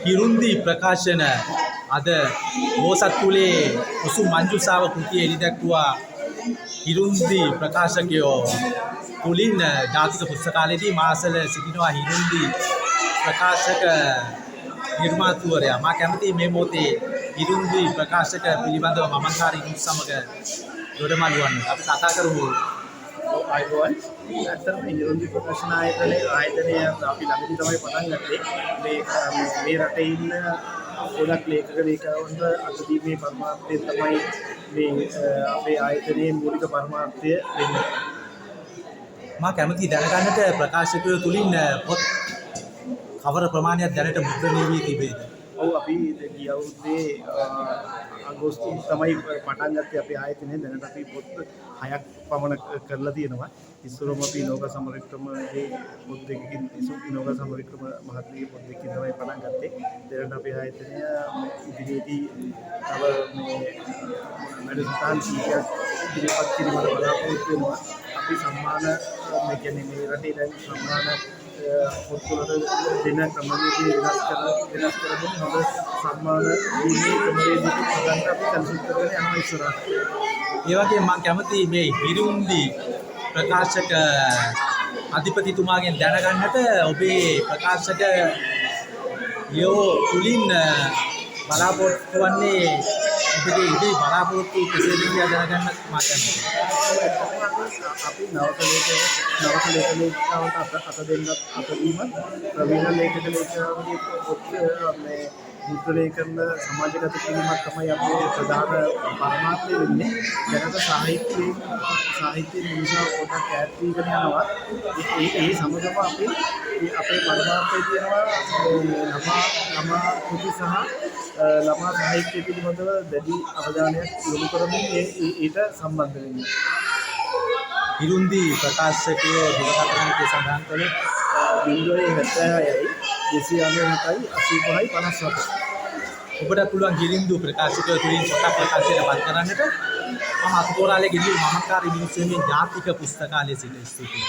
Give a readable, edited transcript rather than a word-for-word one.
හිරුන්දි ප්‍රකාශන අද බෝසත්කුලේ උසු මංජුසාව කෘතිය එළිදැක්වුවා. හිරුන්දි ප්‍රකාශකයෝ තුලින් ජාතික පුස්තකාලයේදී මාසල සිටිනවා හිරුන්දි ප්‍රකාශක නිර්මාතෘවරයා. මා කැමති මේ මොහොතේ හිරුන්දි ප්‍රකාශක පිළිබඳව මමංකාරී නිවුස් සමග දොඩමළු වන්න. අපි කතා කරමු. අයිබෝන් ඇත්තටම හිරුන්දි ප්‍රකාශන ආයතනය අපි ළඟදී තමයි පටන් ගත්තේ. මේ රටේ ඉන්න ගොඩක් ලේඛක ලේඛකවන්ට අත්දීමේ පරමාර්ථය තමයි මේ අපේ ආයතනයේ මූලික පරමාර්ථය වෙන්නේ. මා කැමති දැනගන්නට ප්‍රකාශකයෝ තුලින් පොත් කවර ප්‍රමාණයක් දැනට මුද්‍රණය වී තිබේද? ඔව් අපි ගිය අවුරුද්දේ අගෝස්තු තමයි පටන් ගත්තේ අපේ ආයතනය. දැනට අපි පොත් 6ක් පමණ කරලා තියෙනවා. ඉස්සරම අපි නෝක සමරවික්‍රමගේ පොත් දෙකකින් නෝක සමරවික්‍රම මහත්මියගේ පොත් දෙකකින් තමයි පටන් ගත්තේ. දැනට අපේ ආයතනය ඉදිරියේදී තව මේ වැඩසටහන් කීපයක් ඉදිරිපත් කිරීමට බලාපොරොත්තු වෙනවා. අපි සම්මාන මේ කියන්නේ මේ රටේ දැන් සම්මාන පොත්වලට දෙන ක්‍රමවේදී වෙනස් කරමින් හොඳ සම්මාන දීමේ ක්‍රමවේදී ගන්න අපි කල්පනා කරගෙන යනවා ඉස්සරහට. ඒ වගේම මම කැමති මේ හිරුන්දි ප්‍රකාශක අධිපතිතුමාගෙන් දැනගන්නට ඔබේ ප්‍රකාශක ලියෝ තුලින් බලාපොරොත්තු වන්නේ ඔබගේ ඉදිරි බලාපොරොත්තු කෙසේද කියලා දැනගන්න මම කැමතියි. අපි නවක ලේඛකයන්ට අත දෙන්නත් අතදීමත් ප්‍රවීණ ලේඛකයන්ගේ පොත් මේ මුද්‍රණය කරන සමාජගත කිරීමක් තමයි අපේ ප්‍රධාන පරමාර්ථය වෙන්නේ. දැනට සාහිත්‍යයේ මිනිසා පොඩක් ඈත් වීගෙන යනවා. ඒ සමගම අපේ පරමාර්ථය තියෙනවා ළමා කෘති සහ ළමා සාහිත්‍ය පිළිබඳව දැඩි අවධානයක් යොමු කරමින් ඊට සම්බන්ධ වෙන්නේ. හිරුන්දි ප්‍රකාශකයෝ දුරකථනයේ සඳහන් කළේ 076යි 297යි 85යි 57. ඔබට පුළුවන් හිරුන්දි ප්‍රකාශකයෝ තුලින් පොත ප්‍රකාශයට පත් කරන්නට. මම අතුපෝරාලේ ගෙඩිය මමකාරී නිවුස් එකේ ජාතික පුස්තකාලයේ සිට ස්තුතියි.